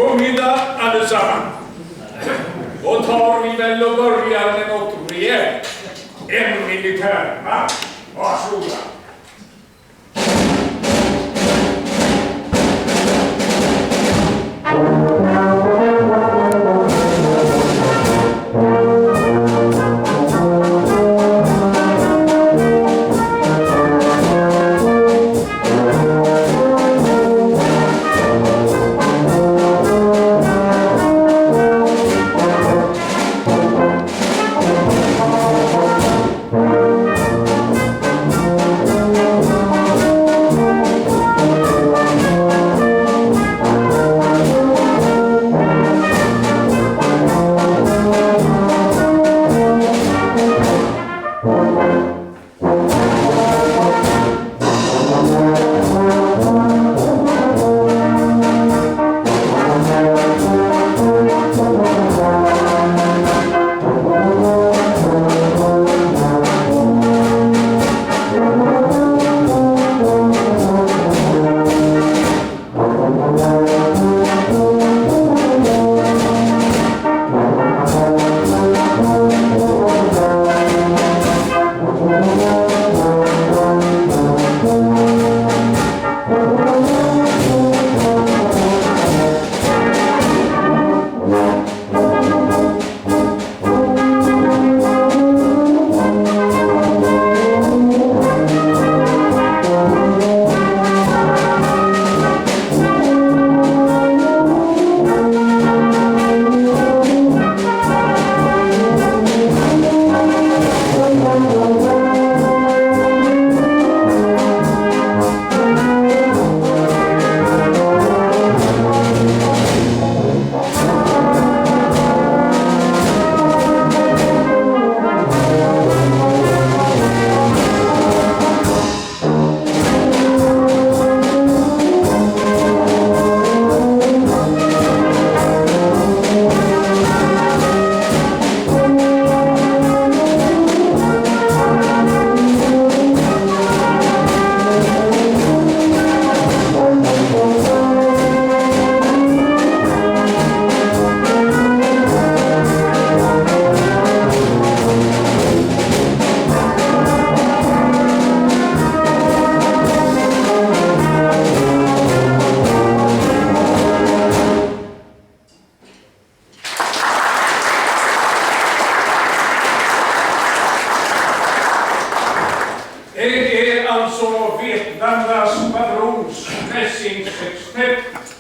God middag allesammans. Då tar vi väl och börjar med något rejält. En militärman. Varsågoda.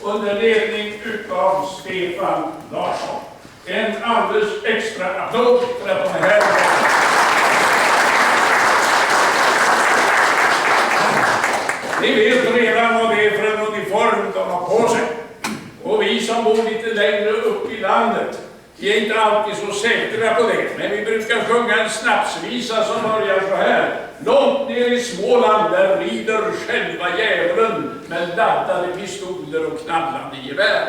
Under ledning utav Stefan Larsson. En alldeles extra applåd för att de är här. Ni vet redan vad det är för en uniform de har på sig. Och vi som bor lite längre upp i landet, vi är inte alltid så säkra på det. Men vi brukar sjunga en snapsvisa som börjar så här. Långt ner i Småland där rider själva djävulen med laddade pistoler och knallande gevär.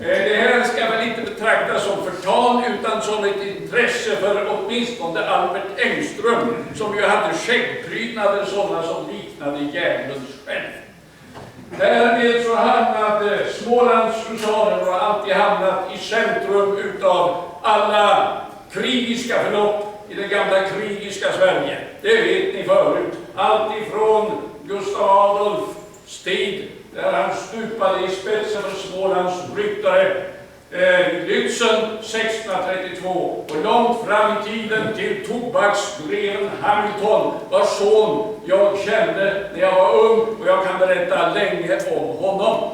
Det här ska väl inte betraktas som förtal utan som ett intresse för åtminstone Albert Engström, som ju hade skäggprydnader sådana som liknade djävulens själv. Därmed så hamnade Smålands husarer och alltid hamnat i centrum utav alla krigiska förlopp i det gamla krigiska Sverige. Det vet ni förut. Allt ifrån Gustav Adolf strid, där han stupade i spetsen för Smålands ryttare, Lützen 1632, och långt fram i tiden till tobaksgreven Hamilton, vars son jag kände när jag var ung, och jag kan berätta länge om honom.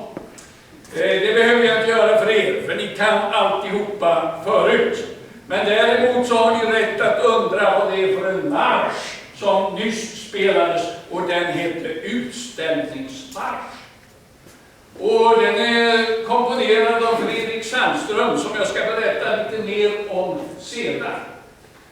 Det behöver jag inte göra för er, för ni kan alltihopa förut. Men däremot så har ni rätt att undra vad det är för en marsch som nyss spelades, och den heter Utställningsmarsch. Och den är komponerad av Fredrik Sandström, som jag ska berätta lite mer om sedan.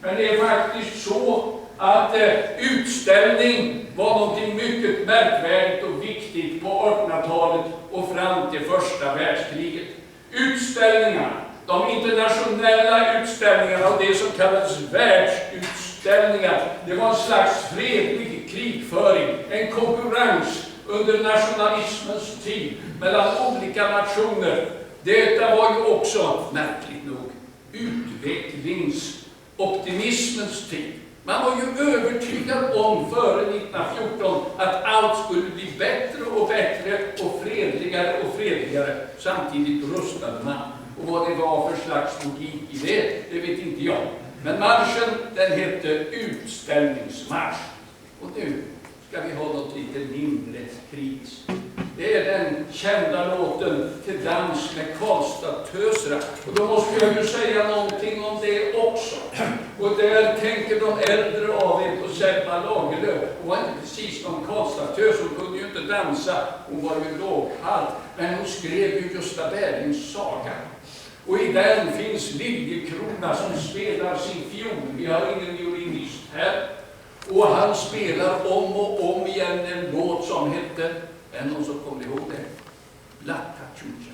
Men det är faktiskt så att utställning var något mycket märkvärdigt och viktigt på 1800-talet och fram till första världskriget. Utställningar, de internationella utställningarna och det som kallades världsutställningar, det var en slags fredlig krigföring, en konkurrens under nationalismens tid mellan olika nationer. Detta var ju också, märkligt nog, utvecklingsoptimismens tid. Man var ju övertygad om före 1914 att allt skulle bli bättre och bättre och fredligare. Samtidigt rustade man. Och vad det var för slags logik i det vet inte jag. Men marschen, den hette Utställningsmarsch. Och nu ska vi ha något lite mindre kritiskt. Det är den kända låten Till dans med Karlstad-tösra. Och då måste jag ju säga någonting om det också. Och där tänker de äldre av er på Selma Lagerlöf. Hon var inte precis någon Karlstad-tös, hon kunde ju inte dansa. Hon var ju låghalt. Men hon skrev ju Gösta Berlings saga. Och i den finns Liljekrona som spelar sin fiol. Vi har ingen violinist här. Och han spelar om och om igen en låt som hette, är någon som kommer ihåg det? La Cachucha.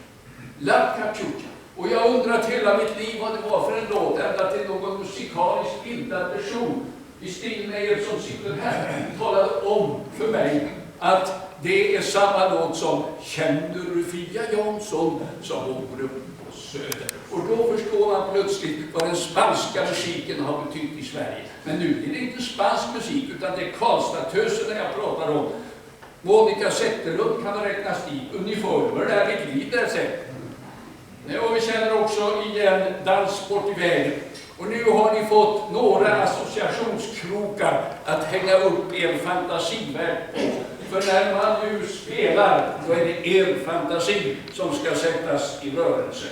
La Cachucha. Och jag har undrat hela mitt liv vad det var för en låt, ända till någon musikaliskt bildad person i stil med er som sitter här talade om för mig att det är samma låt som Känner du Fia Jansson som bor upp på Söder. Och då förstår man plötsligt vad den spanska musiken har betytt i Sverige. Men nu är det inte spansk musik utan det är Karlstad-tösen jag pratar om. Monica Zetterlund kan man räknas dit. Uniformer där vi glider sig. Och vi känner också igen Danssport i vägen. Och nu har ni fått några associationskrokar att hänga upp er fantasivärld på. För när man nu spelar, då är det er fantasi som ska sättas i rörelse.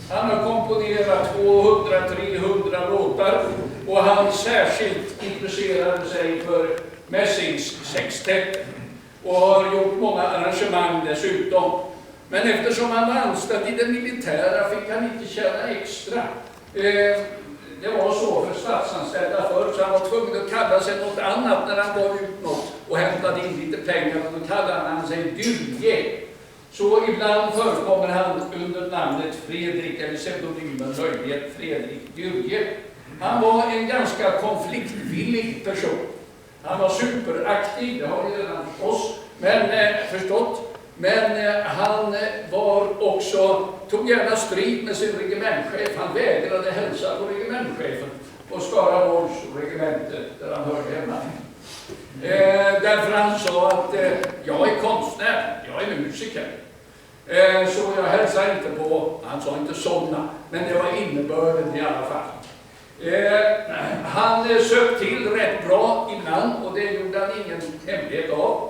Han har komponerat 200-300 låtar och han särskilt intresserade sig för mässingssextetten och har gjort många arrangemang dessutom. Men eftersom han var anställd i det militära fick han inte tjäna extra. det var så för statsanställda förr, så han var tvungen att kalla sig något annat när han gav ut något och hämtade in lite pengar, och då kallade han sig Dyrje. Så ibland förekommer han under namnet Fredrik, eller pseudonymen möjlighet Fredrik Dyrje. Han var en ganska konfliktvillig person. Han var superaktiv, det har ni redan förstått. Men han var också, tog gärna strid med sin regementchef. Han vägrade hälsa på regementchefen på Skaraborgs regemente där han hörde hemma. Därför han sa att jag är konstnär, jag är musiker. Så jag hälsar inte på, han sa inte sådana, men det var innebörden i alla fall. Han söp till rätt bra innan, och det gjorde han ingen hemlighet av.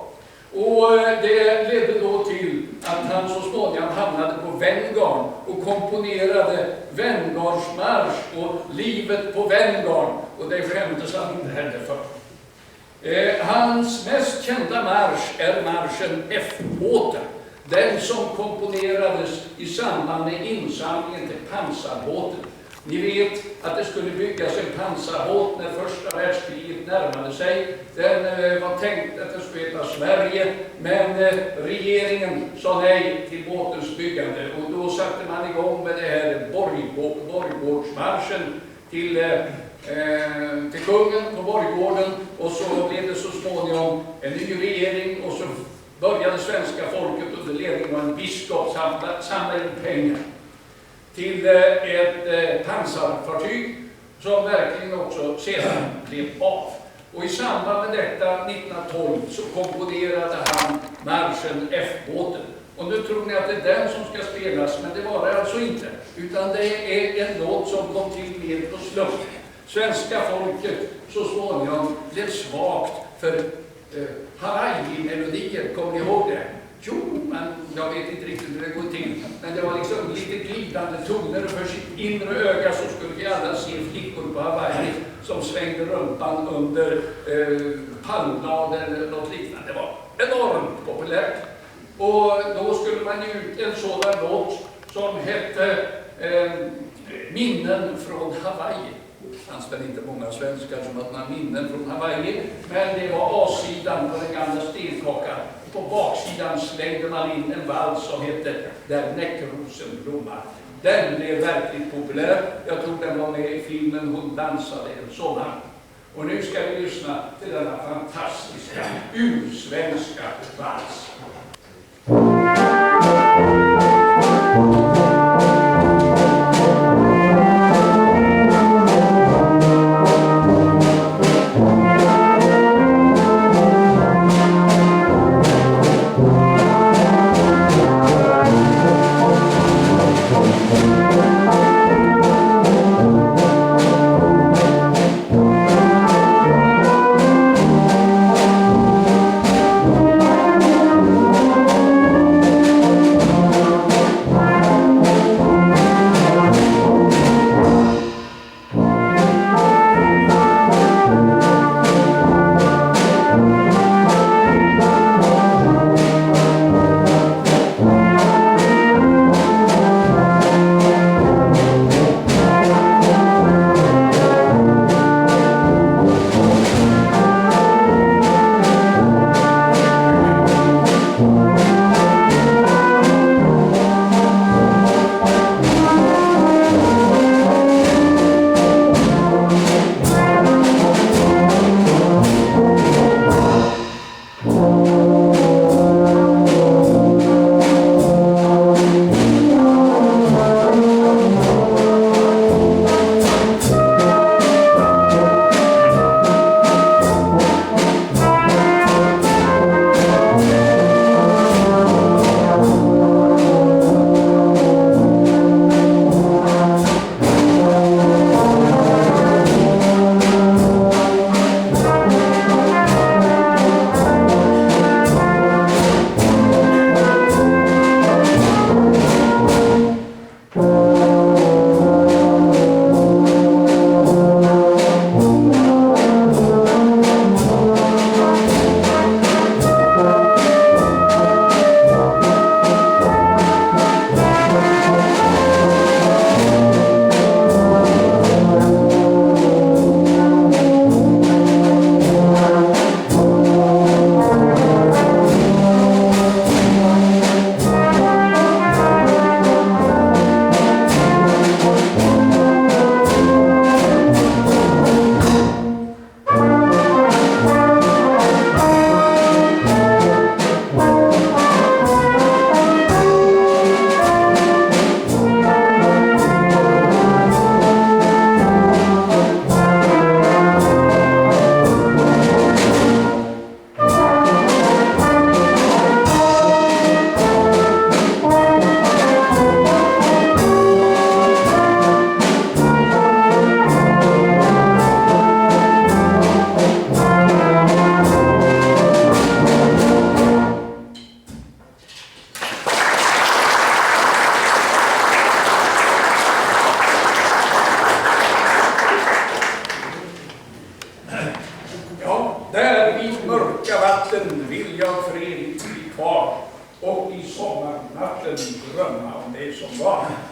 Och det ledde då till att han så småningom hamnade på Venngarn och komponerade Venngarnsmarsch och Livet på Venngarn, och det skämdes han inte heller för. Hans mest kända marsch är marschen F-båten, den som komponerades i samband med insamlingen till pansarbåten. Ni vet att det skulle byggas en pansarbåt när första världskriget närmade sig. Den var tänkt att den skulle heta Sverige, men regeringen sa nej till båtens byggande. Och då satte man igång med det här Borggårdsmarschen till kungen på Borggården. Och så blev det så småningom en ny regering, och så började svenska folket under ledning av en biskop samla in pengar till ett pansarfartyg som verkligen också sedan blev av. Och i samband med detta 1912 så komponerade han marschen F-båten. Och nu tror ni att det är den som ska spelas, men det var det alltså inte. Utan det är en låt som kom till med på slump. Svenska folket så småningom blev svagt för Hawaii-melodier, kommer ni ihåg det? Jo, men jag vet inte riktigt hur det går till. Men det var liksom lite glidande toner, och för sitt inre öga så skulle vi alla se flickor på Hawaii som svängde rumpan under palmblad eller något liknande. Det var enormt populärt. Och då skulle man ge ut en sådan låt som hette Minnen från Hawaii. Det fanns väl inte många svenskar som hade några minnen från Hawaii, men det var A-sidan på den gamla stenkakan. På baksidan slängde man in en vals som hette Där näckrosen blommar. Den blev verkligt populär. Jag tror den var med i filmen Hon dansade en sommar. Och nu ska vi lyssna till denna fantastiska ursvenska vals.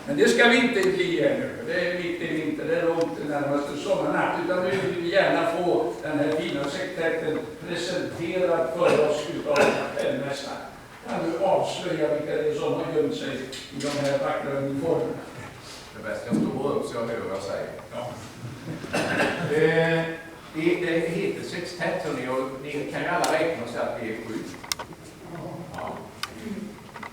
Men det ska vi inte bli ännu. Det är mitt i vinter, det är långt närmaste sommarnatt. Utan nu vill vi gärna få den här fina sektetten presenterad för oss utav kapellmästaren. Kan du avslöja vilka det är som har gömt sig i de här vackra uniformerna? Det bästa jag står upp så jag hör vad jag säger. Ja. Det heter sextett, och ni kan ju alla räkna och säga att vi är 7. Ja.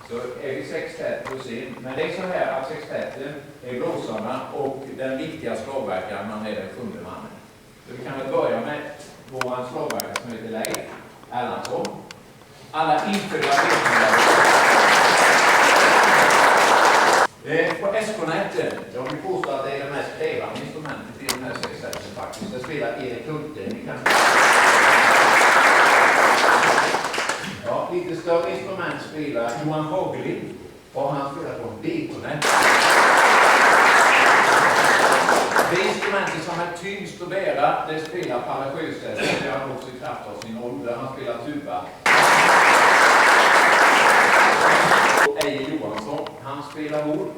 Så är vi sextett plus in. Men det är så här att sextetten är blåsarna och den viktiga slagverkaren, man är den 7:e mannen. Så vi kan väl börja med vår slagverkare som heter Leif Erlandsson. Alla infödda på eskornetten, jag vill påstå att det är det mest krävande instrumentet i den här sextetten faktiskt. Det spelar Erik Hultgren. Ja, lite större instrument spelar Johan Hagelin, och han spelar på B-kornett. Det instrumentet som är tyngst att bära, det spelar Palle Sjöstedt. Det har han också i kraft av sin ålder. Han spelar tuba. Eje Johansson, han spelar horn.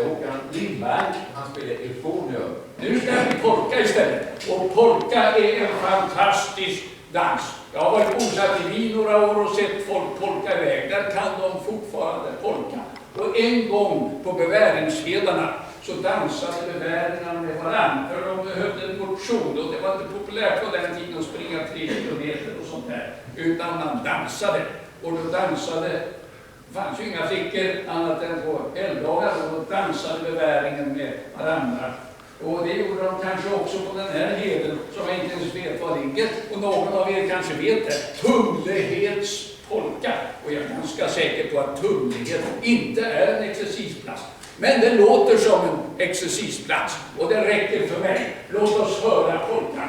Håkan Lindberg, han spelar euphonium. Nu ska vi polka istället. Och polka är en fantastisk dans. Jag har varit bosatt i Wien några år och sett folk polka iväg. Där kan de fortfarande polka. Och en gång på beväringshedarna så dansade beväringarna med varandra. För de behövde en motion och det var inte populärt på den tiden att springa 3 kilometer och sånt där. Utan man dansade. Och då dansade, det fanns ju inga flickor annat än på helgdagar, och då dansade beväringen med varandra. Och det gjorde de kanske också på den här heden som jag inte ens vet vad ligger. Och någon av er kanske vet det. Tumlighetspolka. Och jag är ganska säker på att tumlighet inte är en exercisplats. Men det låter som en exercisplats. Och det räcker för mig. Låt oss höra polkan.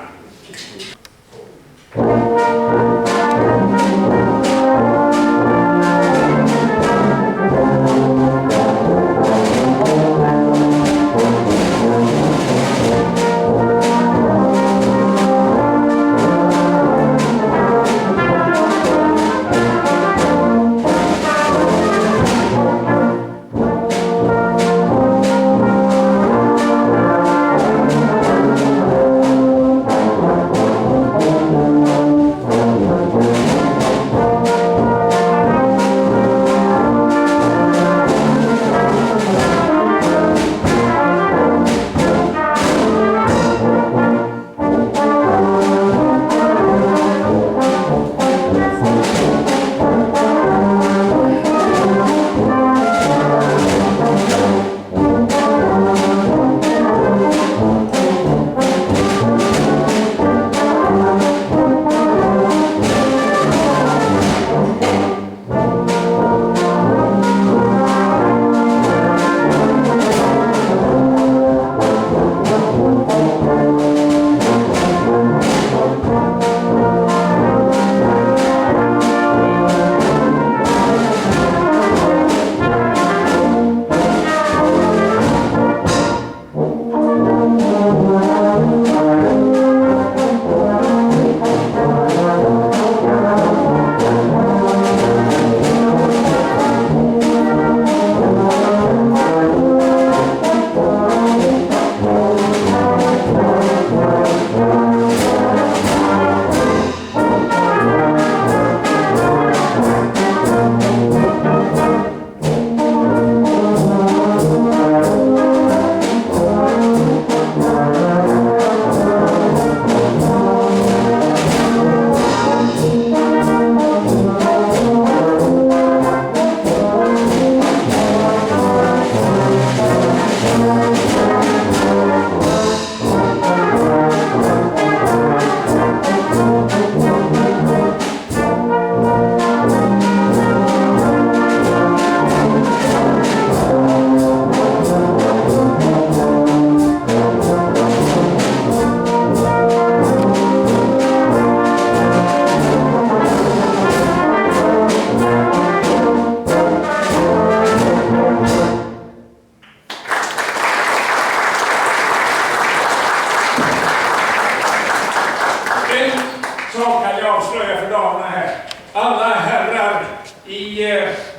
sak kan jag avslöja för damerna här. Alla herrar i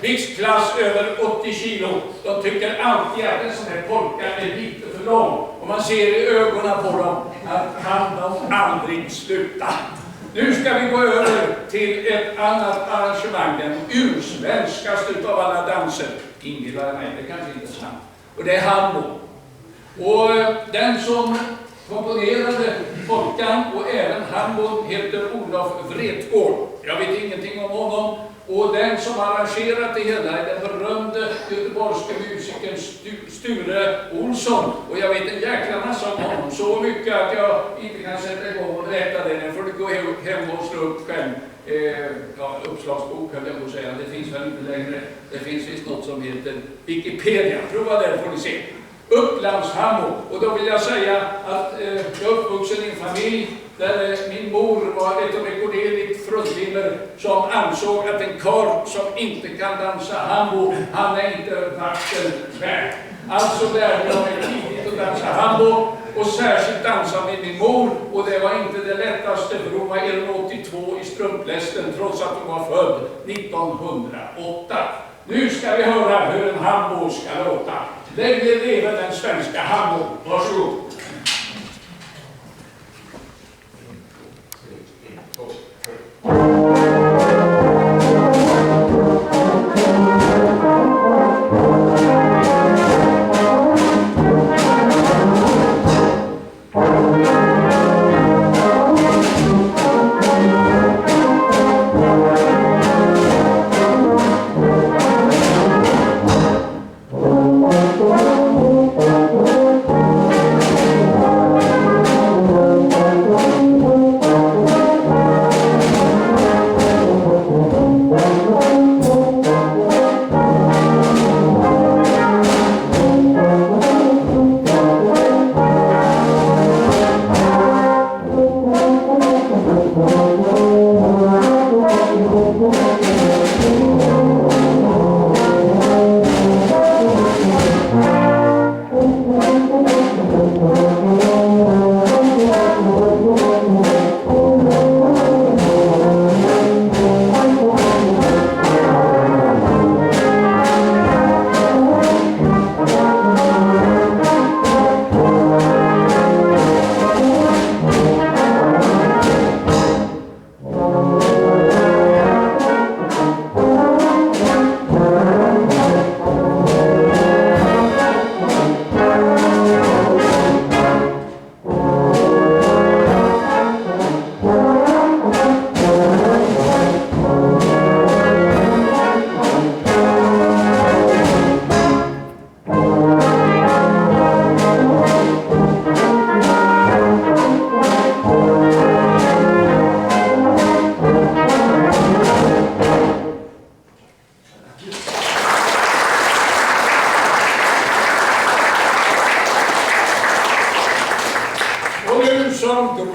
viktklass över 80 kilo. De tycker alltid att en sån här polka är lite för lång. Och man ser i ögonen på dem att kan de aldrig sluta. Nu ska vi gå över till ett annat arrangemang, den ursvenskaste utav alla danser. Inbillar mig, det kanske inte är sant. Och det är hambo. Och den som komponerade polkan och även hambon heter Olof Wretgård. Jag vet ingenting om honom. Och den som arrangerat det hela är den berömde göteborgske musikern Sture Olsson. Och jag vet en jäkla massa om honom. Så mycket att jag inte kan sätta igång och berätta det. Den får du gå hem och slå upp själv. Uppslagsbok höll jag på att säga. Det finns väl inte längre. Det finns visst något som heter Wikipedia. Prova det får ni se. Upplandshammo. Och då vill jag säga att jag är uppvuxen i en familj där min mor var ett rekorderligt fruntimmer som ansåg att en karl som inte kan dansa hambo, han är inte vatten värd. Alltså lärde jag mig tidigt att dansa hambo och särskilt dansa med min mor, och det var inte det lättaste för hon var 1,82 i strumplästen trots att hon var född 1908. Nu ska vi höra hur en hambo ska låta. Länge leva den svenska hambo. Varsågod.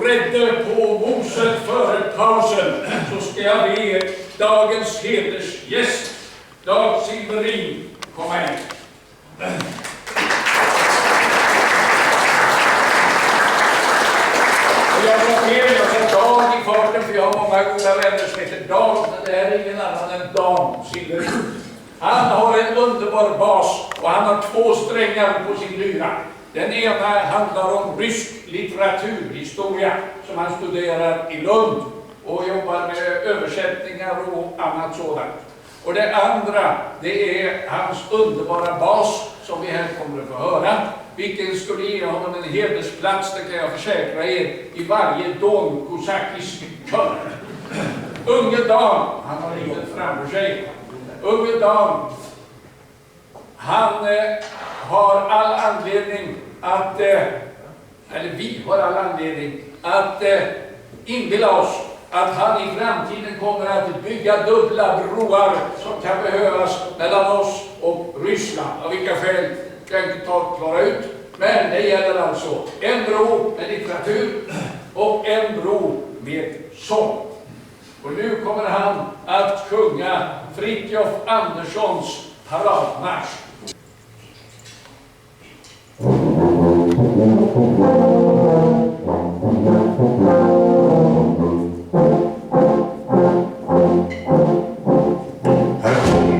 Grädde på moset före pausen så ska jag be dagens hedersgäst, Dag Silverin, komma in. Och jag var med, jag sa Dag i farten för jag har många goda vänner som heter Dag, men det är ingen annan än Dag Silverin. Han har en underbar bas och han har 2 strängar på sin lyra. Den ena handlar om rysk litteraturhistoria som han studerar i Lund och jobbar med översättningar och annat sådant. Och det andra, det är hans underbara bas som vi här kommer att få höra. Vilken skulle ge honom en hedersplats, det kan jag försäkra er, i varje donkosakisk kör. Unge dam, han har livet framför sig. Unge dam, han har all anledning att, eller vi har all anledning att inbilla oss att han i framtiden kommer att bygga dubbla broar som kan behövas mellan oss och Ryssland. Av vilka skäl kan jag inte klara ut. Men det gäller alltså en bro med litteratur och en bro med sång. Och nu kommer han att sjunga Fritiof Anderssons paradmarsch. Här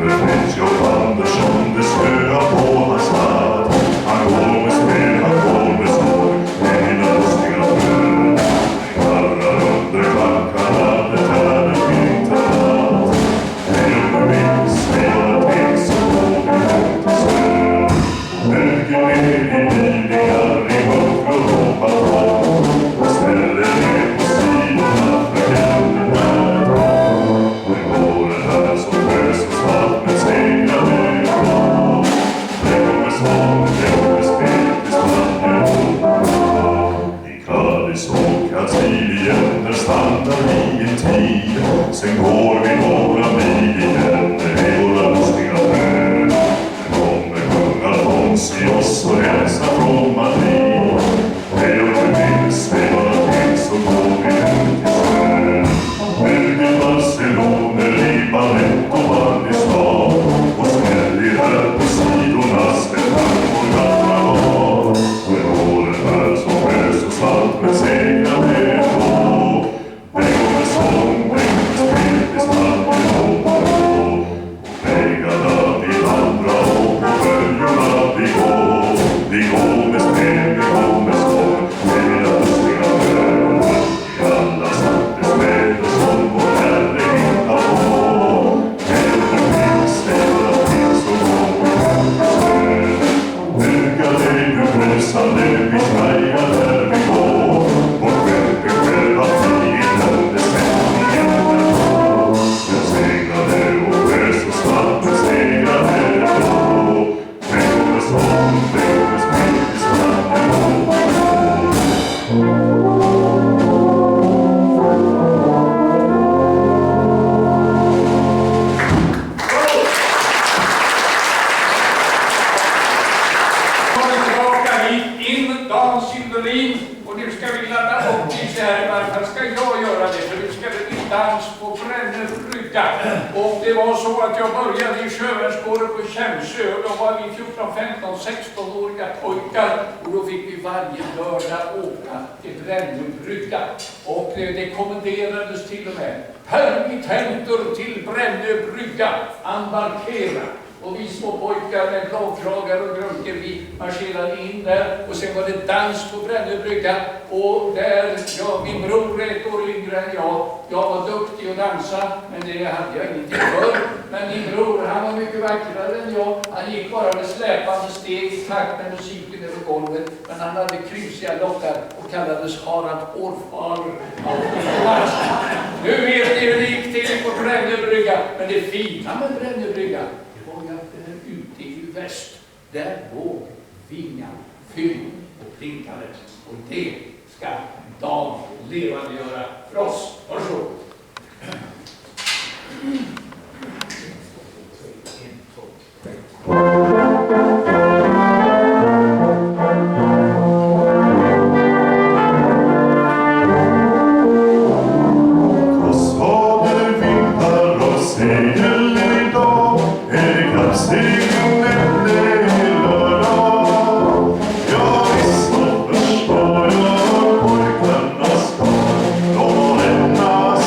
Sen går vi några mil igen i våra lustiga träd. Kommer kung Alfons i oss och hälsar från Madrid. Hej och du minns mig bara till så går vi hem till Sverige. Belgien, Barcelona, Libanet och Bandistan. Och smäller här på sidorna släppar vår gamla var. Men åren här som är så snabbt men segrade ändå. Det kommer sång, det kommer spel, det smaller och vägarna vi vandra och på följorna vi går med spel, vi går med sång. Hela lustiga världar i alla sorters väder som vår Herre hittar på. Eller finns det bara till så går vi hem till Sverige. Öka dig nu pressande, vi skajar där vi går. Och skeppet själva friheten, det stämningen där på. Den segrade och är så snabbt, den segrade ändå. Den kommer sång, den kommer spel, det smaller och Kommer tillbaka hit, in Dan Silverin, och nu ska vi ladda upp lite här, i varje fall ska jag göra det, för nu ska det bli dans på Brännö brygga. Och det var så att jag började i Sjövärnsgården på Kämsö, och då var vi 14, 15, 16-åriga pojkar, och då fick vi varje lördag åka till Brännö brygga. Och det kommenderades till och med: permittenter till Brännö brygga, embarkera. Och vi små pojkar med blåkragar och grunker, vi marscherade in där, och sen var det dans på Brännö brygga. Och där, min bror är ett år yngre än jag var duktig att dansa, men det hade jag ingenting för. Men min bror, han var mycket vackrare än jag, han gick bara med släpande steg i takt med musiken över golvet, men han hade krysiga lockar och kallades Harald Hårfar. Nu vet ni hur det gick till på Brännö brygga, men det fina med Brännö brygga, ute i väst, där låg vingar, fyll och plinkade, och det ska Dan levandegöra för oss. Varsågod. Kostnader, vindar och segel idag. Är det klappstegen eller lördag? Ja, visst så förstår jag pojkarnas dag. De har lämnat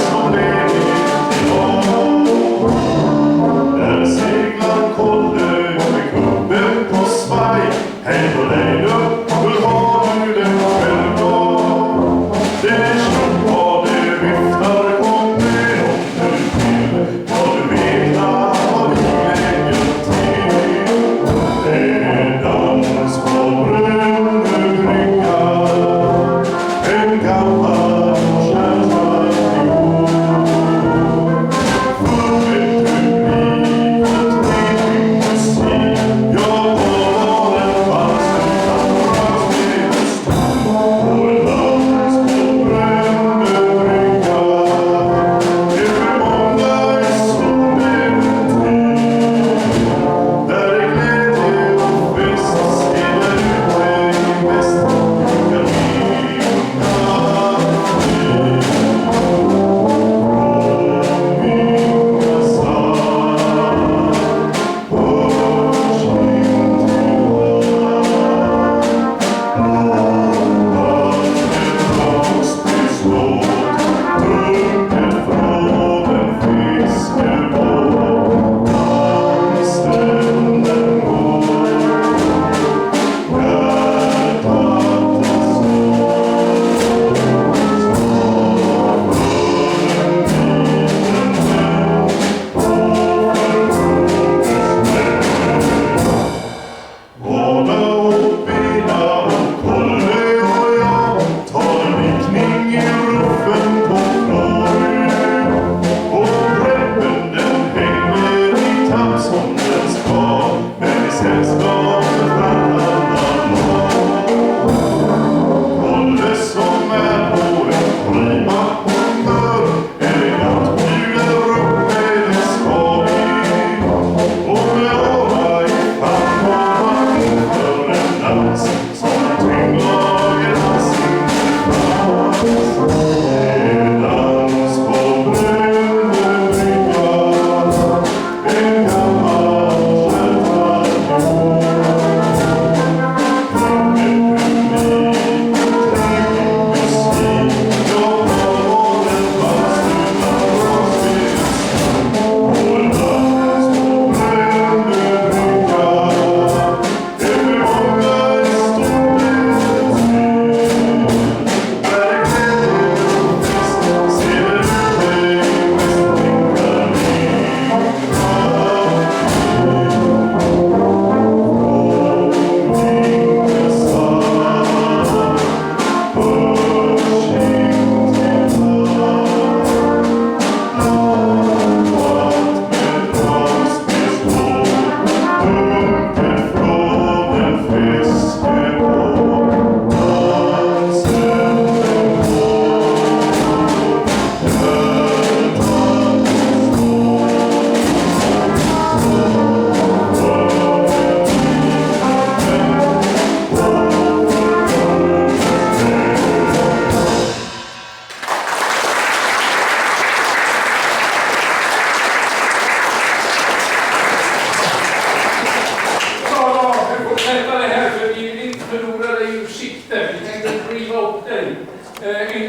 riva upp den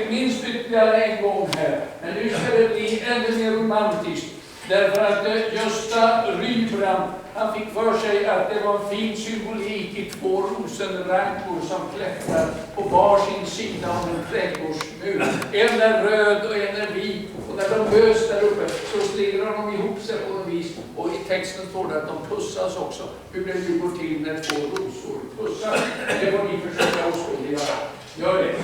minst ytterligare en gång här. Men nu ska det bli ännu mer romantiskt. Därför att Gösta Rydbrand, han fick för sig att det var en fin symbolik i två rosenrankor som klättrar på varsin sida av en trädgårdsmur. En är röd och en är vit. Och när de möts där uppe så slingrar de ihop sig på något vis. Och i texten står det att de pussas också. Hur det nu går till när två rosor pussas. Det får ni försöka åskådliggöra. Gör det.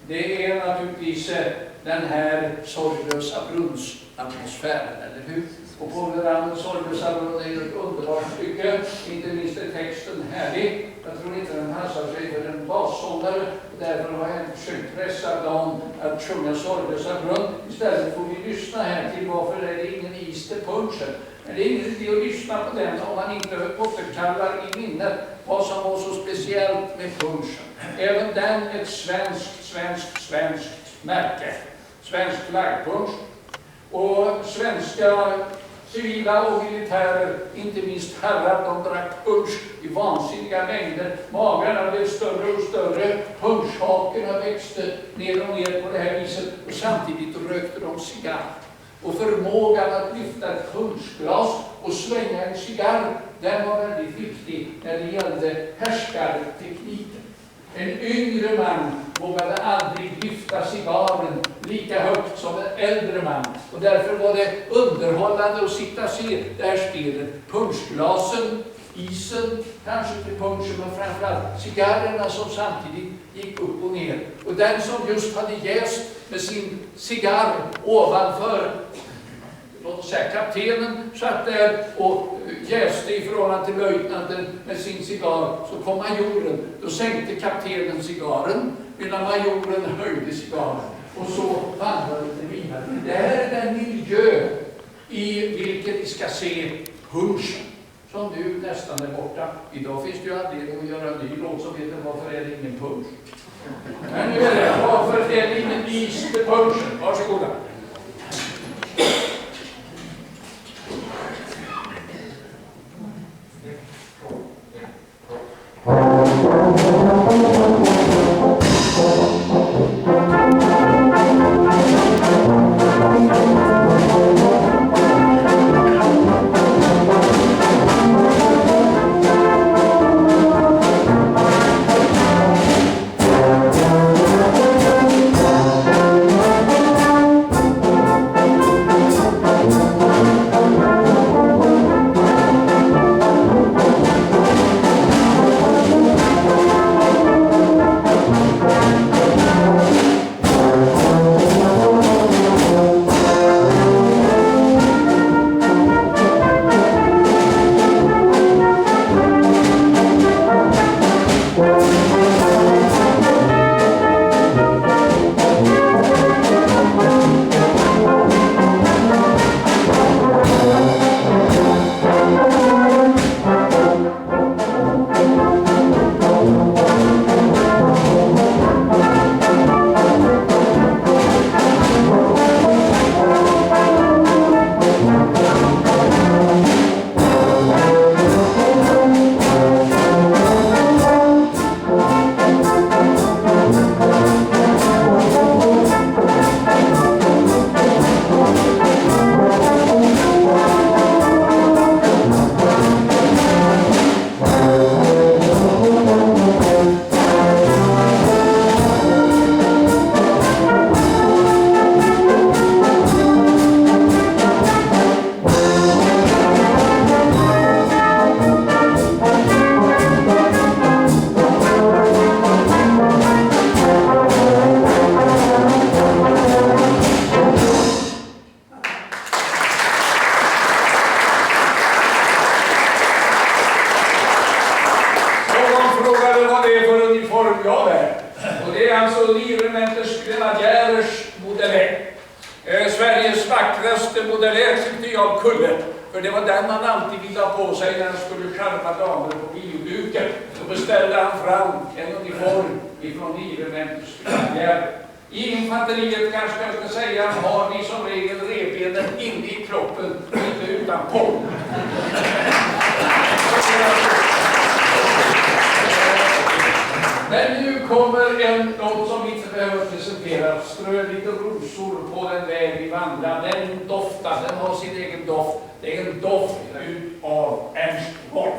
Det är naturligtvis den här sorglösa brunnsatmosfären, eller hur? Och på den sorglösa brunn är ett underbart stycke, inte minst är texten härlig. Jag tror inte den passar sig för en bassångare, och därför har jag inte försökt pressa dem att sjunga sorglösa brunn. Istället får vi lyssna här till varför är det ingen is till punchen. Men det är ingen idé att lyssna på den om man inte återkallar i minnet vad som var så speciellt med punchen. Även den ett svenskt märke. Svensk flaggpunsch. Och svenska civila och militärer, inte minst herrar, de drack punsch i vansinniga mängder. Magarna blev större och större. Punschhakorna växte ner och ner på det här viset. Och samtidigt rökte de cigarr. Och förmågan att lyfta ett punschglas och svänga en cigarr, den var väldigt viktig när det gällde härskartekniken. En yngre man vågade aldrig lyfta cigaren lika högt som en äldre man. Och därför var det underhållande att sitta och se det här spelet. Punschglasen, isen, kanske till punchen, men framförallt cigarrerna som samtidigt gick upp och ner. Och den som just hade jäst med sin cigarr ovanför låt oss säga kaptenen satt där och jäste i förhållande till löjtnanten med sin cigarr, så kom majoren, då sänkte kaptenen cigaren medan majoren höjde cigaren, och så vandrade det vidare. Det här är den miljö i vilken vi ska se punschen, som nu nästan är borta. Idag finns det ju anledning att göra en ny låt som heter Varför är det ingen punsch? Men nu är det Varför är det ingen is till punschen? Varsågoda. Sveriges vackraste modellär tyckte jag Kulle. För det var den man alltid ville ha på sig när han skulle charma damer på bioduken. Så beställde han fram en uniform ifrån Lirementers granjär. I infanteriet kanske jag ska säga har vi som regel revbenen inne i kroppen och inte utanpå. Men nu kommer något som vi inte behöver presentera. Strö lite rosor på den väg vi vandrar. Den doftar, den har sin egen doft. Det är en doft av Ernst Wolf.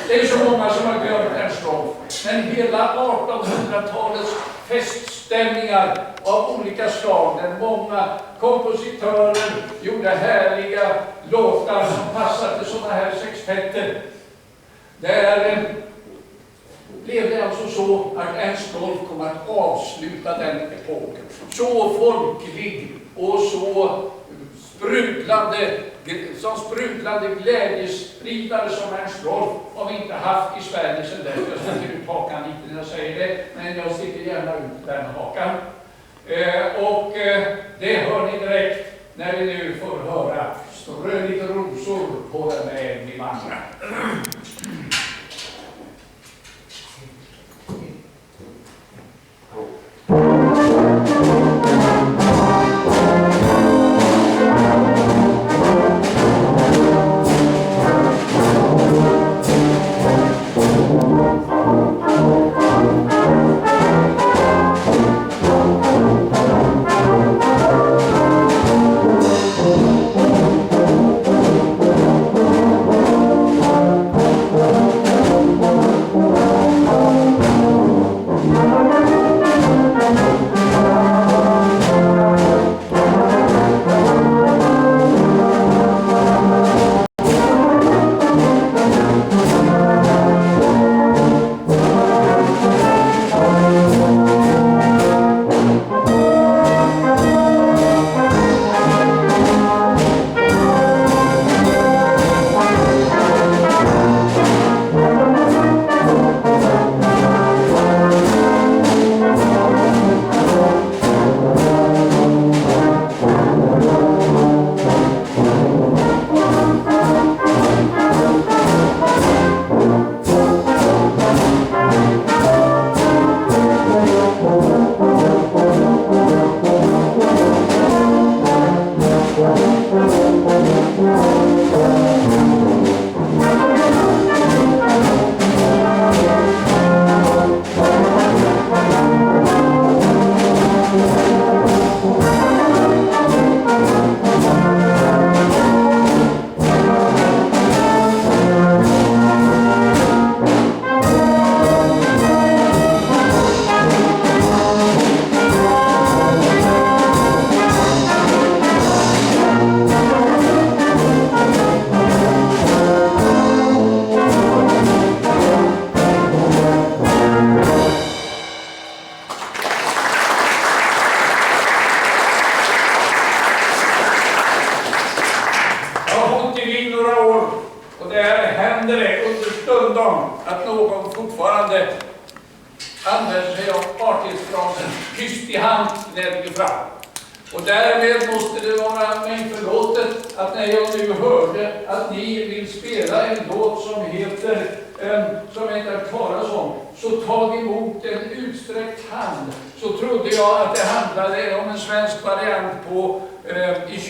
Det är så många som har glömt Ernst Wolf. Men hela 1800-talets feststämningar av olika slag, där många kompositörer gjorde härliga låtar som passade till sådana här sextetter. Där blev det alltså så att Ernst Wolf kom att avsluta den epoken. Så folklig och så sprudlande glädjespridare som Ernst Wolf har vi inte haft i Sverige sedan dess. Jag sticker ut hakan lite när jag säger det, men jag sticker gärna ut den hakan. Det hör ni direkt när vi nu får höra Strö lite rosor på den väg vi vandrar. använder sig av artighetsfrasen kysst i hand lägger fram. Och därmed måste det vara mig förlåtet att när jag nu hörde att ni vill spela en låt som heter, som jag inte har talat om, så tag emot en utsträckt hand, så trodde jag att det handlade om en svensk variant på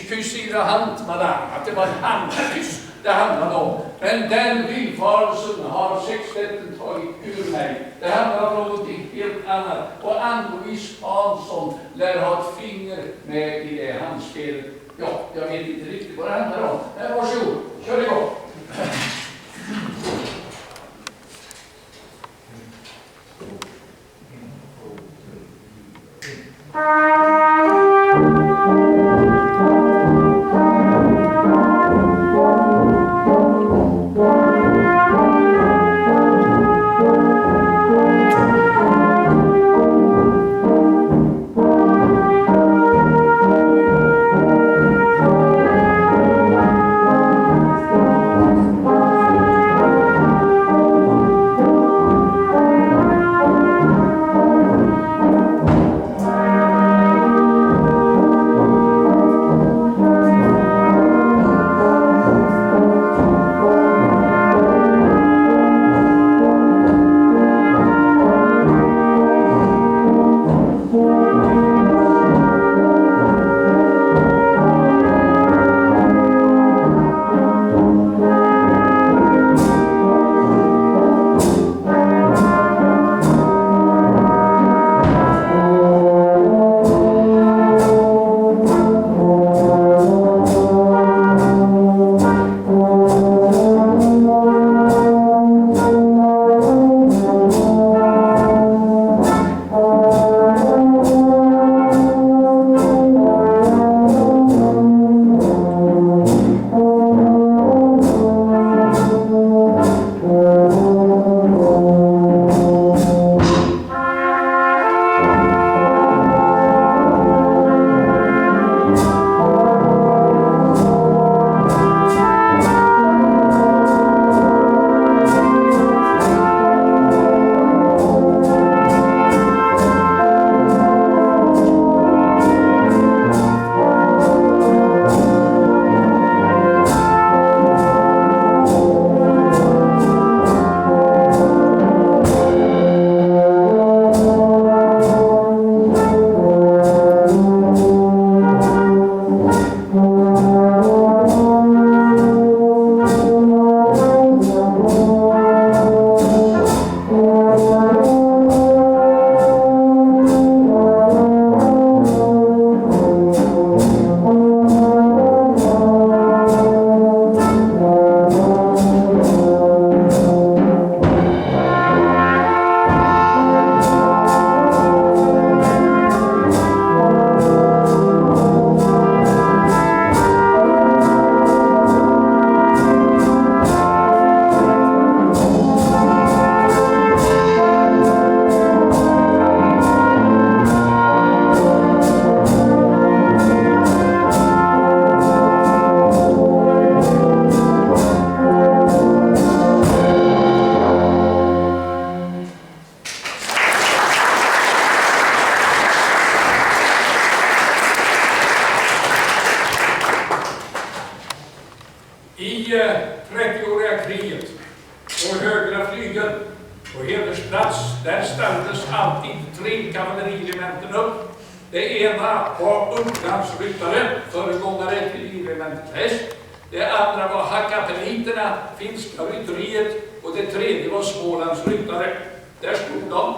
kyss i hand, madame, att det var en handkyss det handlade om. Men den villfarelsen har sextetten tagit ur mig. Det handlar om något helt annat. Och Ann-Louise Hansson lär ha ett finger med i det handspelet. Ja, jag vet inte riktigt vad det handlar om. Men varsågod, kör igång. I 30-åriga kriget på högra flygeln på hedersplats, där ställdes alltid 3 kavalleriregementen upp. Det ena var Upplandsryttare, föregångare till regementet Väst. Det andra var Hakkapelliterna, finska rytteriet, och det tredje var Smålands ryttare. Där stod de.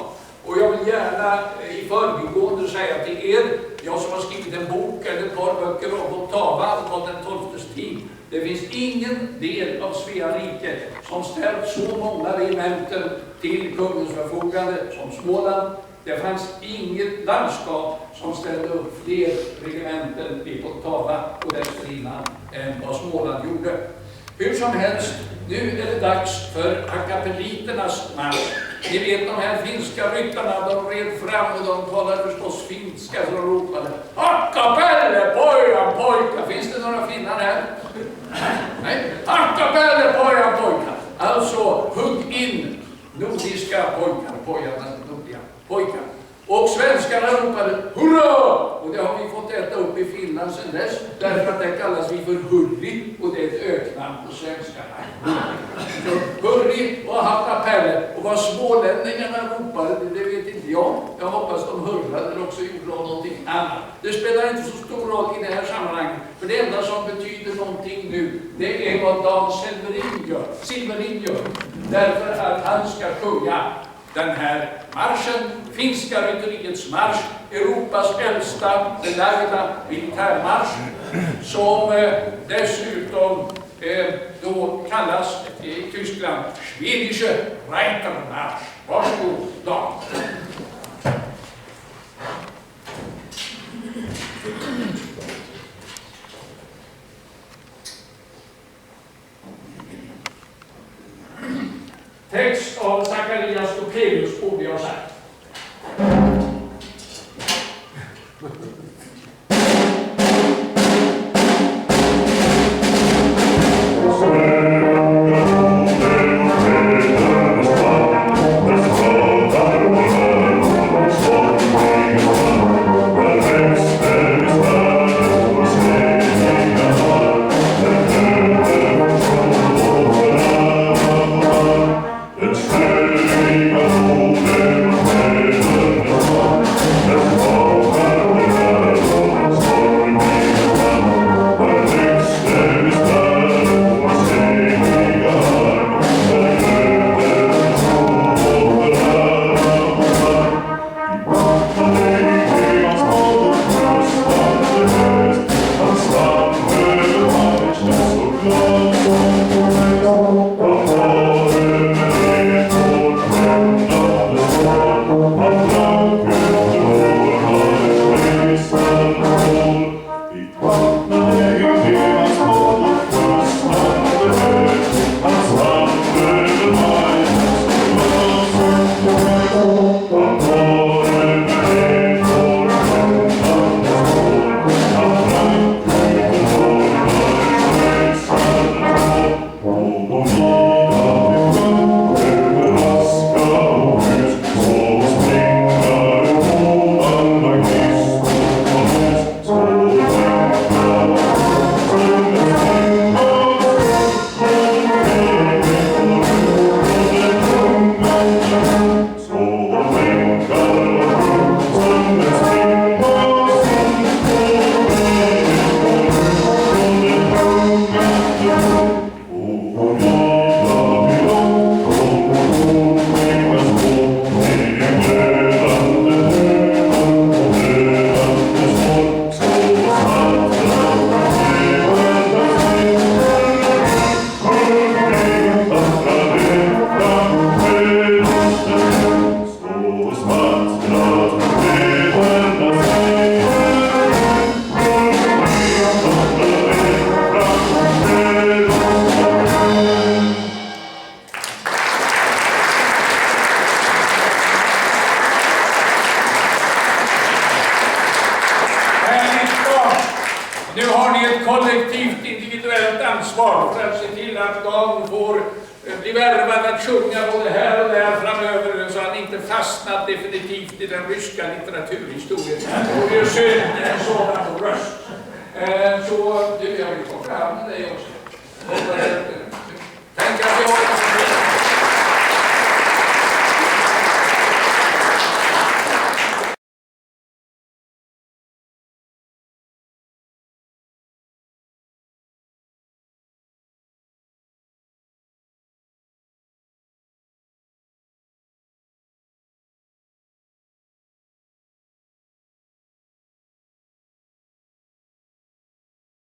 Och jag vill gärna i förbigående säga till er, jag som har skrivit en bok eller ett par böcker om Poltava och den 12:s tid. Det finns ingen del av Svea rike som ställt så många regementen till kungens förfogande som Småland. Det fanns inget landskap som ställde upp fler regementen i Poltava och dessförinnan än vad Småland gjorde. Hur som helst, nu är det dags för Hakkapelliternas marsch. Ni vet de här finska ryttarna, de red fram och de talade förstås finska, så de ropade Hakkapelle, pojan, pojkar. Finns det några finnar här? Nej. Hakkapelle, pojan, pojkar. Alltså, hugg in nordiska pojkar, pojarna, nordiga. svenskarna ropade hurra! Och det har vi fått äta upp i Finland sedan dess. Därför att det kallas vi för hurri. Och det är ett öknamn på svenska. Så hurri och hattapelle. Och vad smålänningarna ropade, det vet inte jag. Jag hoppas de hurrade eller också gjorde de någonting annat. Det spelar inte så stor roll i det här sammanhanget. För det enda som betyder någonting nu, det är vad Dan Silverin gör. Därför att han ska sjunga den här marschen, finska rytteriets marsch, Europas äldsta belagda militärmarsch, som dessutom då kallas i Tyskland Schwedische Reitermarsch. Varsågod, Dan. Text av Zacharias Topelius borde jag sagt. Nu har ni ett kollektivt individuellt ansvar för att se till att de får bli värvad att sjunga både här och där framöver så att han inte fastnat definitivt i den ryska litteraturhistorien. Och det är synd med en sådan röst. Så du, jag vill få fram med dig också. Tänk att jag